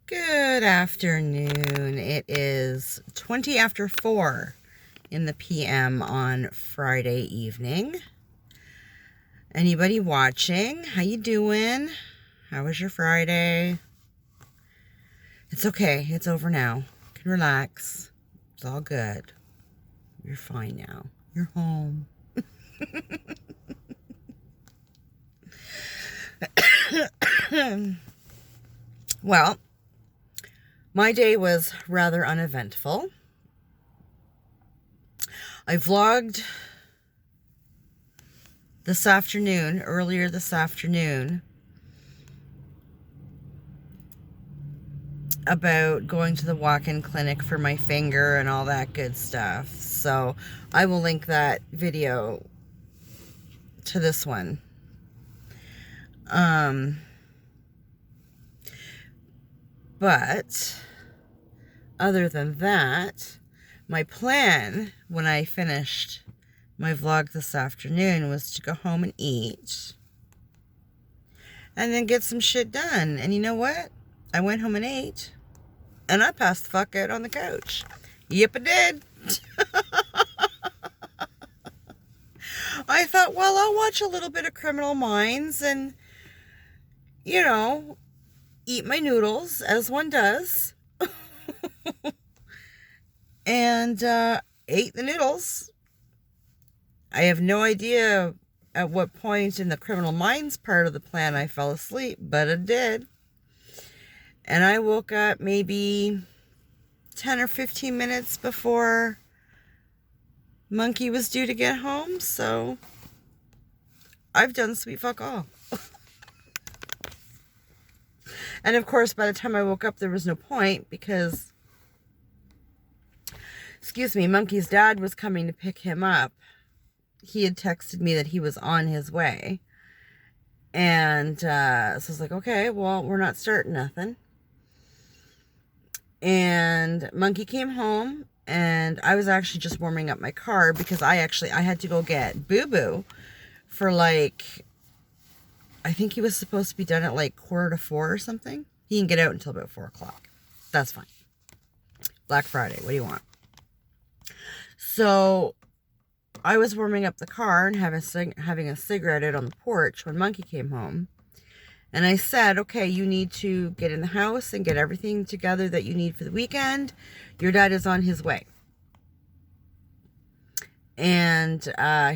Good afternoon. It is 20 after 4 in the PM on Friday evening. Anybody watching? How you doing? How was your Friday? It's okay. It's over now. You can relax. It's all good. You're fine now. You're home. Well, my day was rather uneventful. I vlogged earlier this afternoon, about going to the walk-in clinic for my finger and all that good stuff. So I will link that video to this one. But other than that, my plan when I finished my vlog this afternoon was to go home and eat and then get some shit done. And you know what? I went home and ate and I passed the fuck out on the couch. Yep, I did. I thought, well, I'll watch a little bit of Criminal Minds and, you know, eat my noodles as one does. And ate the noodles. I have no idea at what point in the Criminal Minds part of the plan I fell asleep, but I did. And I woke up maybe 10 or 15 minutes before Monkey was due to get home, so I've done sweet fuck all. And of course, by the time I woke up, there was no point because, Monkey's dad was coming to pick him up. He had texted me that he was on his way. And so I was like, okay, well, we're not starting nothing. And Monkey came home, and I was actually just warming up my car because I had to go get Boo Boo for like, I think he was supposed to be done at like 3:45 or something. He didn't get out until about 4 o'clock. That's fine. Black Friday, what do you want? So I was warming up the car and having a cigarette out on the porch when Monkey came home. And I said, okay, you need to get in the house and get everything together that you need for the weekend. Your dad is on his way. And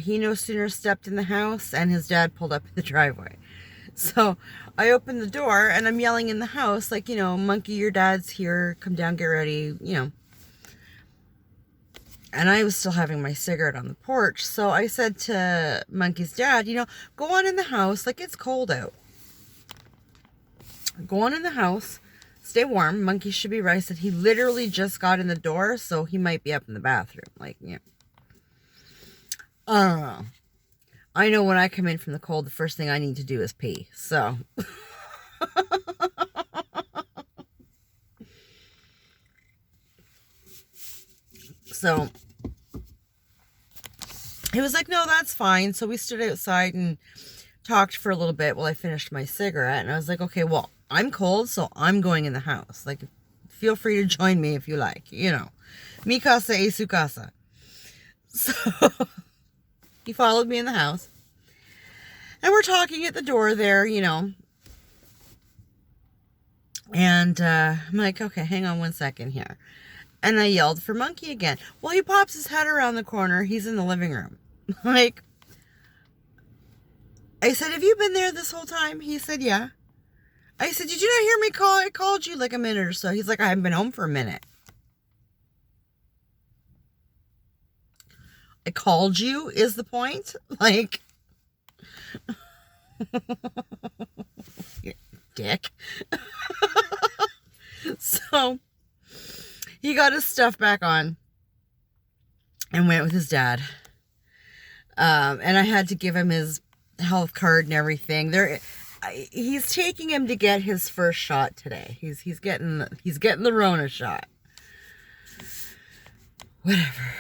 he no sooner stepped in the house and his dad pulled up in the driveway. So I opened the door and I'm yelling in the house, like, you know, Monkey, your dad's here. Come down, get ready, you know. And I was still having my cigarette on the porch. So I said to Monkey's dad, you know, go on in the house. Like, it's cold out. Go on in the house. Stay warm. Monkey should be right. I said he literally just got in the door, so he might be up in the bathroom. Like, yeah. I know when I come in from the cold, the first thing I need to do is pee. So. So he was like, no, that's fine. So we stood outside and talked for a little bit while I finished my cigarette. And I was like, okay, well, I'm cold, so I'm going in the house. Like, feel free to join me if you like. You know, mi casa e su casa. So he followed me in the house. And we're talking at the door there, you know. And I'm like, okay, hang on one second here. And I yelled for Monkey again. Well, he pops his head around the corner. He's in the living room. Like, I said, have you been there this whole time? He said, yeah. I said, did you not hear me call? I called you like a minute or so. He's like, I haven't been home for a minute. I called you is the point. Like, dick. So he got his stuff back on and went with his dad. And I had to give him his health card and everything. He's taking him to get his first shot today. He's getting the Rona shot. Whatever.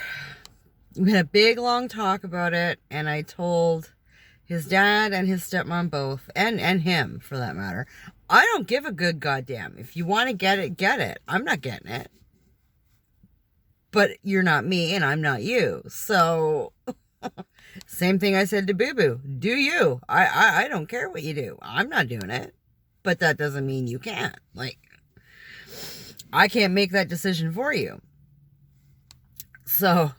We had a big long talk about it, and I told his dad and his stepmom both, and him for that matter, I don't give a good goddamn. If you want to get it, get it. I'm not getting it. But you're not me and I'm not you. So same thing I said to Boo Boo. Do you. I don't care what you do. I'm not doing it. But that doesn't mean you can't. Like, I can't make that decision for you. So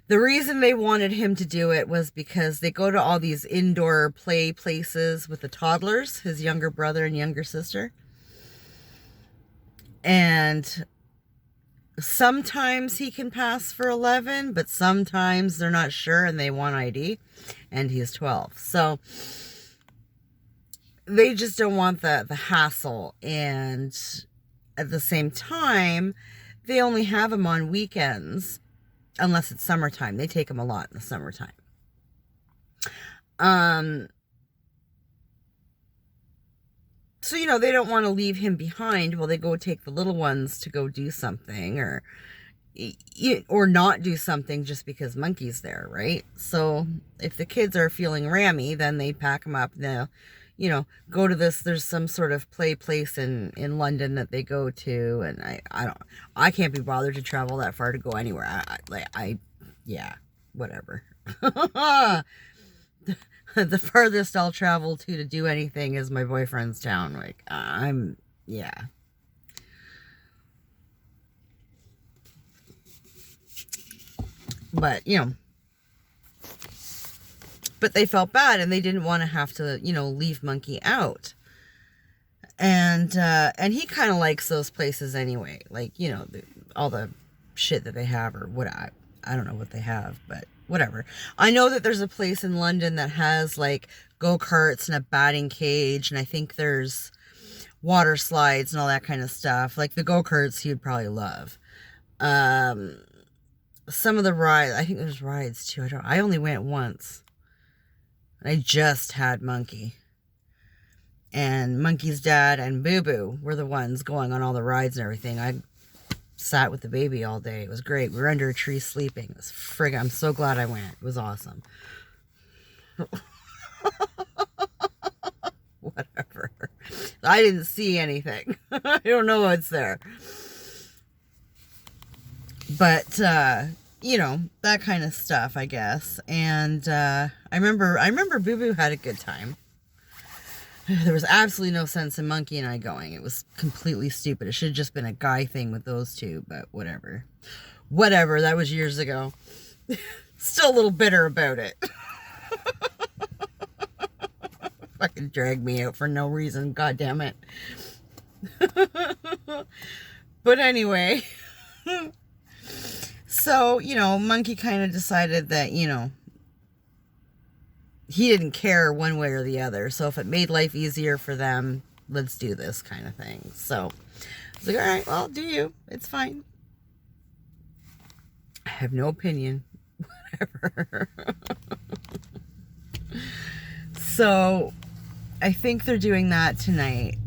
the reason they wanted him to do it was because they go to all these indoor play places with the toddlers, his younger brother and younger sister. And sometimes he can pass for 11, but sometimes they're not sure and they want ID, and he's 12. So they just don't want the hassle. And at the same time, they only have him on weekends, unless it's summertime. They take him a lot in the summertime. So, you know, they don't want to leave him behind while they go take the little ones to go do something or not do something just because Monkey's there, right? So if the kids are feeling rammy, then they pack them up. They'll, you know, go to this. There's some sort of play place in London that they go to. And I can't be bothered to travel that far to go anywhere. Yeah, whatever. The furthest I'll travel to do anything is my boyfriend's town. Like, yeah. But, you know, but they felt bad and they didn't want to have to, you know, leave Monkey out. And he kind of likes those places anyway. Like, you know, all the shit that they have, or what, I don't know what they have, but whatever. I know that there's a place in London that has like go-karts and a batting cage, and I think there's water slides and all that kind of stuff. Like the go-karts he would probably love. Some of the rides, I think there's rides too. I only went once. I just had Monkey. And Monkey's dad and Boo Boo were the ones going on all the rides and everything. I sat with the baby all day. It was great. We were under a tree sleeping. It was friggin', I'm so glad I went. It was awesome. Whatever. I didn't see anything. I don't know what's there. But, you know, that kind of stuff, I guess. And I remember Boo Boo had a good time. There was absolutely no sense in Monkey and I going. It was completely stupid. It should have just been a guy thing with those two, but whatever. Whatever, that was years ago. Still a little bitter about it. Fucking dragged me out for no reason, god damn it. But anyway. So, you know, Monkey kind of decided that, you know, he didn't care one way or the other. So if it made life easier for them, let's do this kind of thing. So I was like, all right, well, do you. It's fine. I have no opinion. Whatever. So I think they're doing that tonight.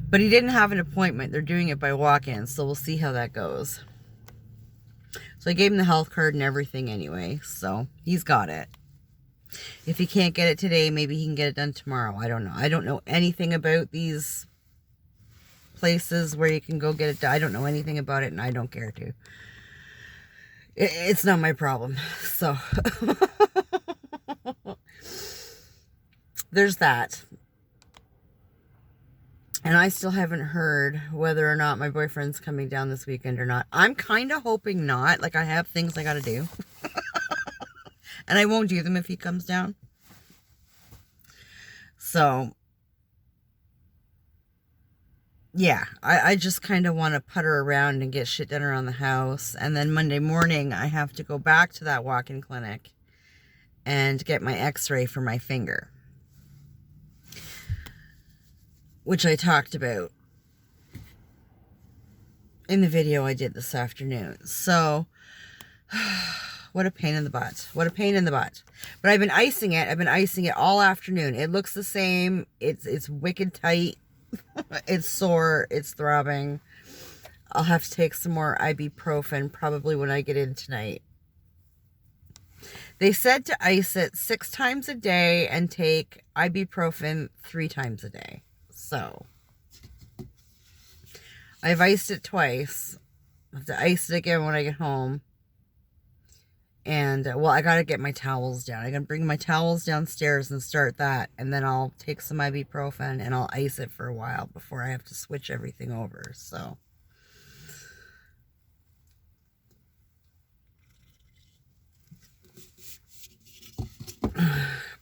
But he didn't have an appointment. They're doing it by walk-in. So we'll see how that goes. So I gave him the health card and everything anyway. So he's got it. If he can't get it today, maybe he can get it done tomorrow. I don't know. I don't know anything about these places where you can go get it done. I don't know anything about it, and I don't care to. It's not my problem. So there's that. And I still haven't heard whether or not my boyfriend's coming down this weekend or not. I'm kind of hoping not. Like, I have things I got to do. And I won't do them if he comes down. So, yeah. I just kind of want to putter around and get shit done around the house. And then Monday morning, I have to go back to that walk-in clinic and get my x-ray for my finger. Which I talked about in the video I did this afternoon. So, what a pain in the butt. What a pain in the butt. But I've been icing it. I've been icing it all afternoon. It looks the same. It's wicked tight. It's sore. It's throbbing. I'll have to take some more ibuprofen probably when I get in tonight. They said to ice it 6 times a day and take ibuprofen 3 times a day. So I've iced it twice. I have to ice it again when I get home. And, well, I got to get my towels down. I got to bring my towels downstairs and start that. And then I'll take some ibuprofen and I'll ice it for a while before I have to switch everything over. So,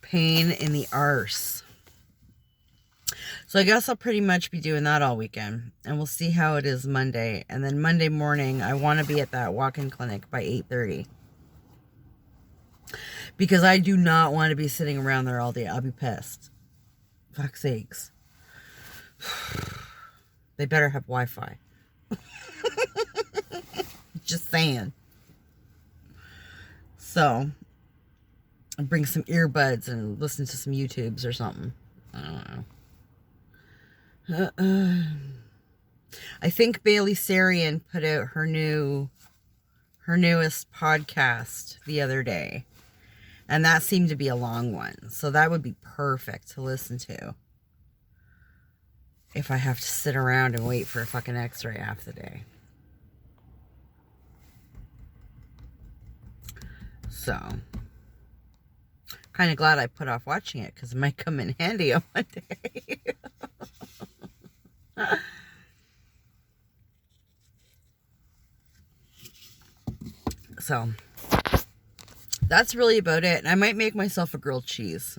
pain in the arse. So I guess I'll pretty much be doing that all weekend. And we'll see how it is Monday. And then Monday morning, I want to be at that walk-in clinic by 8:30. Because I do not want to be sitting around there all day. I'll be pissed. Fuck's sakes. They better have Wi-Fi. Just saying. So, I'll bring some earbuds and listen to some YouTubes or something. I don't know. I think Bailey Sarian put out her newest podcast the other day. And that seemed to be a long one. So that would be perfect to listen to. If I have to sit around and wait for a fucking x-ray half the day. So. Kind of glad I put off watching it. Because it might come in handy on Monday. So. That's really about it. I might make myself a grilled cheese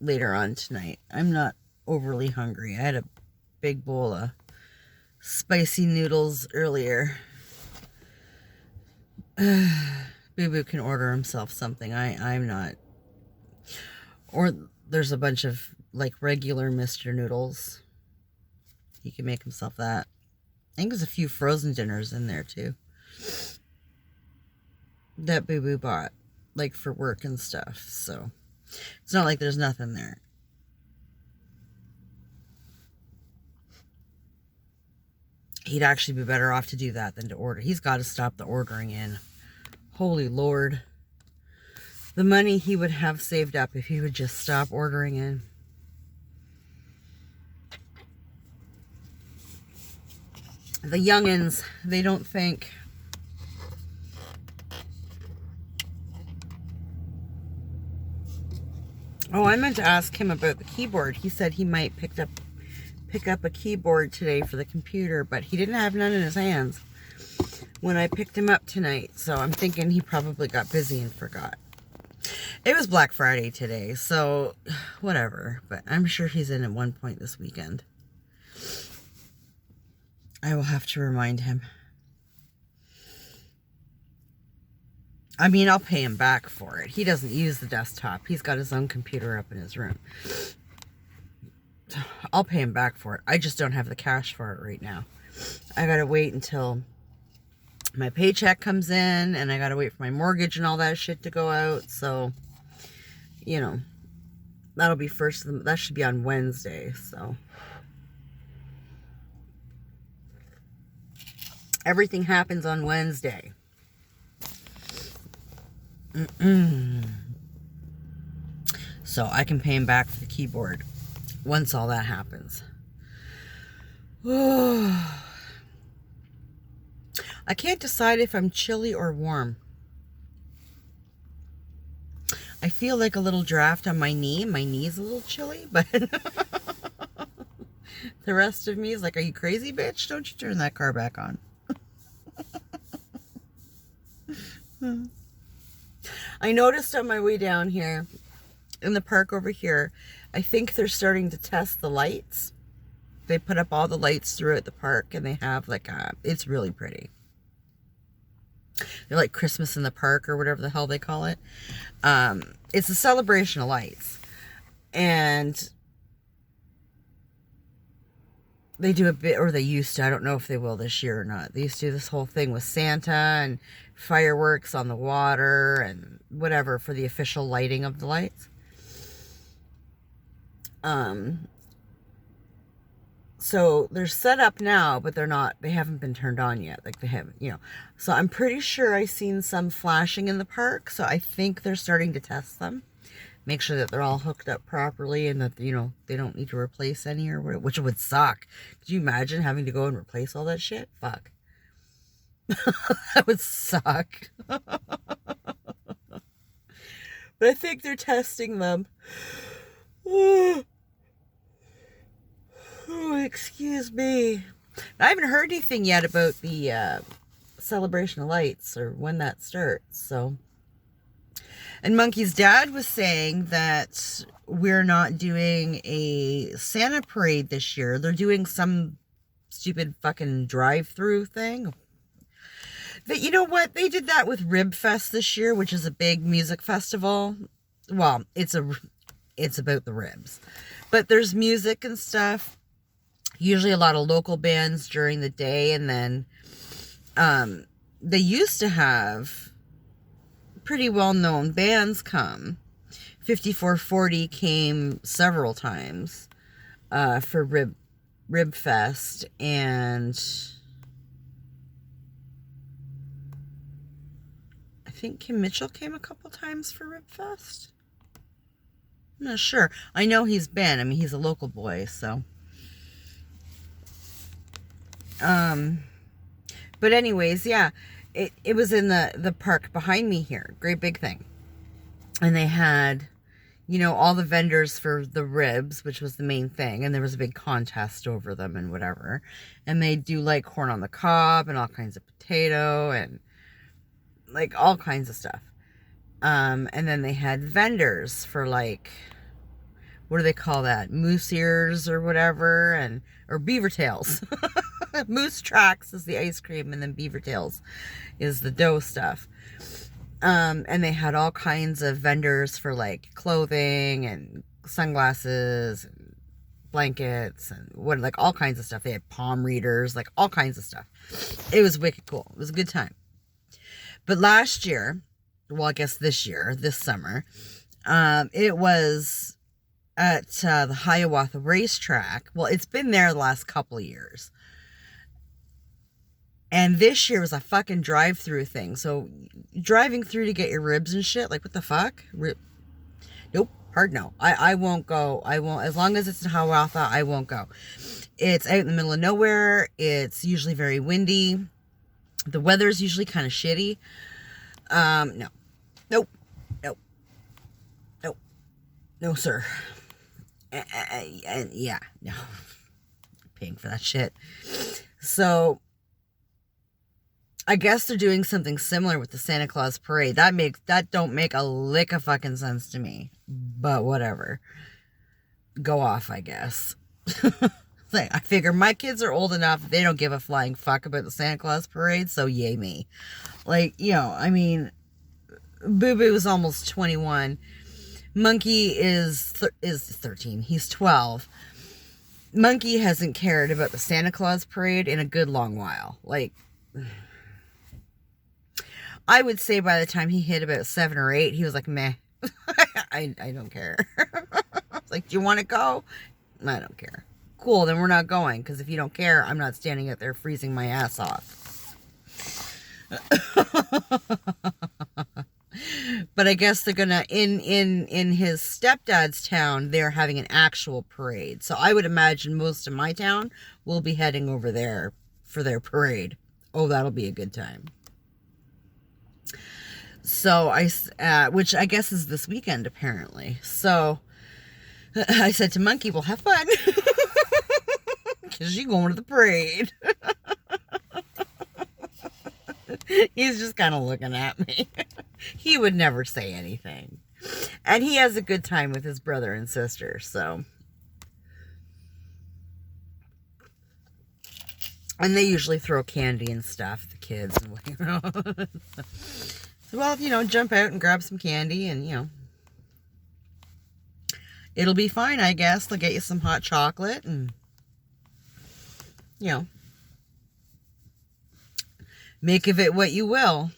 later on tonight. I'm not overly hungry. I had a big bowl of spicy noodles earlier. Boo Boo can order himself something. I'm not. Or there's a bunch of like regular Mr. Noodles. He can make himself that. I think there's a few frozen dinners in there too. That Boo Boo bought. Like for work and stuff. So it's not like there's nothing there. He'd actually be better off to do that than to order. He's got to stop the ordering in. Holy Lord. The money he would have saved up if he would just stop ordering in. The youngins, they don't think. Oh, I meant to ask him about the keyboard. He said he might pick up a keyboard today for the computer, but he didn't have none in his hands when I picked him up tonight. So I'm thinking he probably got busy and forgot. It was Black Friday today, so whatever. But I'm sure he's in at one point this weekend. I will have to remind him. I mean, I'll pay him back for it. He doesn't use the desktop. He's got his own computer up in his room. I'll pay him back for it. I just don't have the cash for it right now. I gotta wait until my paycheck comes in, and I gotta wait for my mortgage and all that shit to go out. So, you know, that'll be that should be on Wednesday. So, everything happens on Wednesday. So I can pay him back for the keyboard once all that happens. I can't decide if I'm chilly or warm. I feel like a little draft on my knee. My knee's a little chilly, but the rest of me is like, are you crazy, bitch? Don't you turn that car back on. I noticed on my way down here, in the park over here, I think they're starting to test the lights. They put up all the lights throughout the park, and they have like it's really pretty. They're like Christmas in the park or whatever the hell they call it. It's a celebration of lights. And they do a bit, or they used to, I don't know if they will this year or not. They used to do this whole thing with Santa and fireworks on the water and whatever for the official lighting of the lights. So they're set up now, but they haven't been turned on yet. Like they haven't, So I'm pretty sure I've seen some flashing in the park. So I think they're starting to test them. make sure that they're all hooked up properly and that, you know, they don't need to replace any or whatever, which would suck. Could you imagine having to go and replace all that shit? Fuck. That would suck. But I think they're testing them. Oh, excuse me. I haven't heard anything yet about the celebration of lights or when that starts. So, and Monkey's dad was saying that we're not doing a Santa parade this year. They're doing some stupid fucking drive-through thing. But you know what? They did that with Rib Fest this year, which is a big music festival. Well, it's about the ribs. But there's music and stuff. Usually a lot of local bands during the day. And then they used to have pretty well-known bands come. 5440 came several times for Rib Fest. And I think Kim Mitchell came a couple times for Rib Fest. I'm not sure. I know he's been. I mean, he's a local boy, so. But anyways, yeah, it was in the park behind me here. Great big thing. And they had, you know, all the vendors for the ribs, which was the main thing. And there was a big contest over them and whatever. And they do like corn on the cob and all kinds of potato and like all kinds of stuff. And then they had vendors for like, what do they call that? Moose ears or whatever, or beaver tails. Moose tracks is the ice cream, and then beaver tails is the dough stuff. And they had all kinds of vendors for like clothing and sunglasses and blankets and like all kinds of stuff. They had palm readers, like all kinds of stuff. It was wicked cool. It was a good time. But last year, well, I guess this summer, it was at the Hiawatha racetrack. Well, it's been there the last couple of years. And this year was a fucking drive-through thing. So driving through to get your ribs and shit, like what the fuck? Nope, hard no. I won't go. I won't, as long as it's in Hiawatha, I won't go. It's out in the middle of nowhere. It's usually very windy. The weather's usually kind of shitty. No. Nope. Nope. Nope. No, sir. Yeah, no. Paying for that shit. So, I guess they're doing something similar with the Santa Claus parade. That don't make a lick of fucking sense to me. But whatever. Go off, I guess. I figure my kids are old enough, they don't give a flying fuck about the Santa Claus parade, so yay me. Like, you know, I mean, Boo Boo is almost 21. Monkey is 13. He's 12. Monkey hasn't cared about the Santa Claus parade in a good long while. Like, I would say by the time he hit about 7 or 8, he was like, meh. I don't care. I was like, do you want to go? I don't care. Cool, then we're not going, because if you don't care, I'm not standing out there freezing my ass off. But I guess they're gonna, in his stepdad's town, they're having an actual parade. So I would imagine most of my town will be heading over there for their parade. Oh, that'll be a good time. So which I guess is this weekend apparently. So I said to Monkey, well, have fun. Because you're going to the parade. He's just kind of looking at me. He would never say anything. And he has a good time with his brother and sister, so. And they usually throw candy and stuff, the kids. You know. So, well, you know, jump out and grab some candy and, you know. It'll be fine, I guess. They'll get you some hot chocolate and, you know, make of it what you will.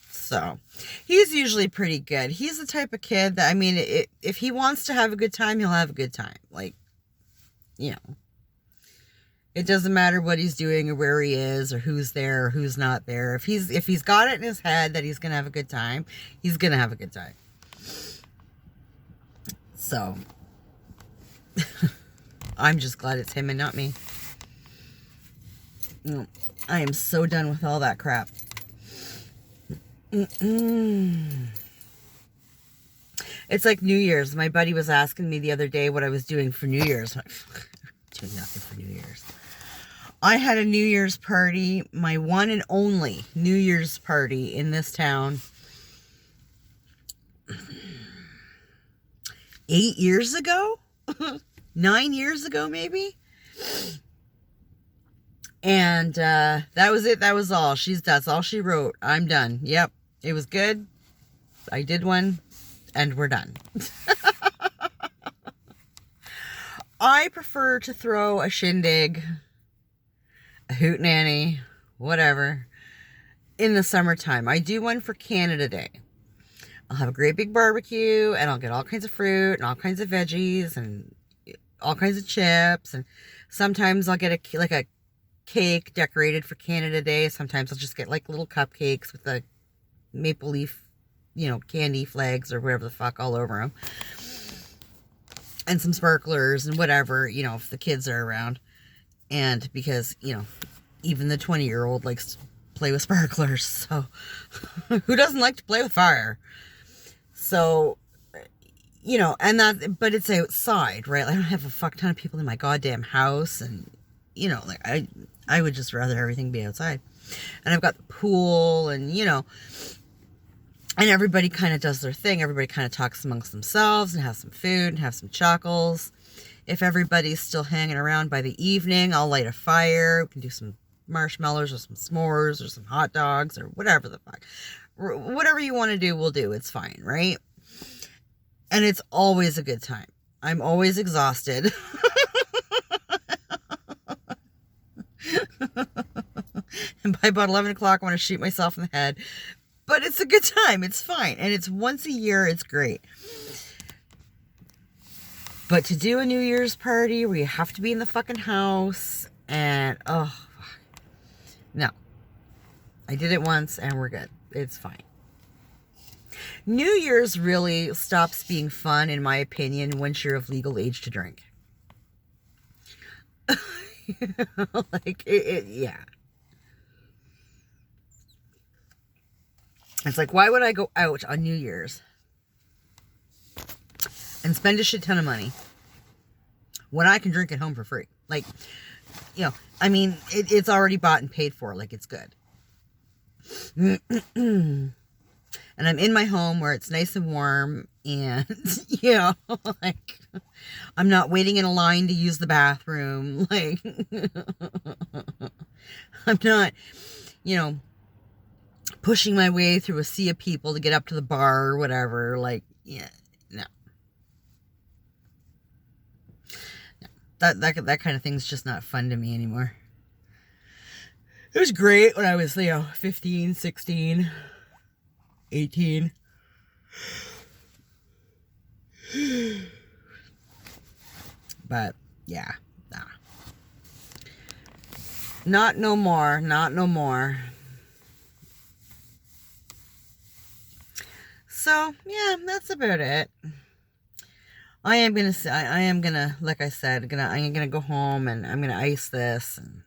So, he's usually pretty good. He's the type of kid that, I mean, if he wants to have a good time, he'll have a good time. Like, you know, it doesn't matter what he's doing or where he is or who's there or who's not there. If he's got it in his head that he's going to have a good time, he's going to have a good time. So, I'm just glad it's him and not me. I am so done with all that crap. It's like New Year's. My buddy was asking me the other day what I was doing for New Year's. Doing nothing for New Year's. I had a New Year's party, my one and only New Year's party in this town 8 years ago? 9 years ago, maybe? And that was it. That was all. That's all she wrote. I'm done. Yep. It was good. I did one. And we're done. I prefer to throw a shindig, a hootenanny, whatever, in the summertime. I do one for Canada Day. I'll have a great big barbecue, and I'll get all kinds of fruit and all kinds of veggies and all kinds of chips. And sometimes I'll get a cake decorated for Canada Day. Sometimes I'll just get like little cupcakes with the maple leaf, candy flags or whatever the fuck all over them. And some sparklers and whatever, if the kids are around. And because, even the 20-year-old likes to play with sparklers. So, who doesn't like to play with fire? So, but it's outside, right? I don't have a fuck ton of people in my goddamn house. And, I would just rather everything be outside. And I've got the pool and, and everybody kind of does their thing. Everybody kind of talks amongst themselves and has some food and have some chuckles. If everybody's still hanging around by the evening, I'll light a fire. We can do some marshmallows or some s'mores or some hot dogs or whatever the fuck. Whatever you want to do, we'll do. It's fine, right? And it's always a good time. I'm always exhausted. And by about 11 o'clock, I want to shoot myself in the head. But it's a good time. It's fine. And it's once a year. It's great. But to do a New Year's party where you have to be in the fucking house and, no. I did it once and we're good. It's fine. New Year's really stops being fun, in my opinion, once you're of legal age to drink. Yeah. It's like, why would I go out on New Year's and spend a shit ton of money when I can drink at home for free? Like, it's already bought and paid for. Like, it's good. And I'm in my home where it's nice and warm and, like, I'm not waiting in a line to use the bathroom. Like, I'm not, pushing my way through a sea of people to get up to the bar or whatever. Like, yeah, no. That kind of thing's just not fun to me anymore. It was great when I was, 15, 16, 18. But, yeah, nah. Not no more. So, yeah, that's about it. I am gonna, like I said, I'm gonna go home and I'm gonna ice this and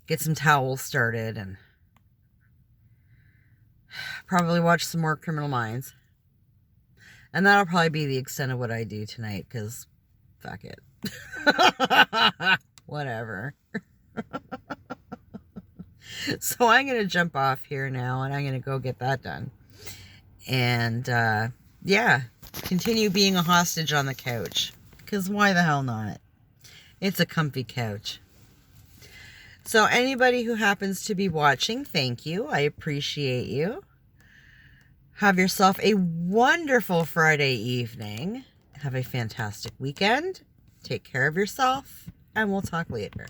get some towels started and probably watch some more Criminal Minds. And that'll probably be the extent of what I do tonight, because fuck it. Whatever. So I'm going to jump off here now, and I'm going to go get that done. And, continue being a hostage on the couch. Because why the hell not? It's a comfy couch. So anybody who happens to be watching, thank you. I appreciate you. Have yourself a wonderful Friday evening. Have a fantastic weekend. Take care of yourself, and we'll talk later.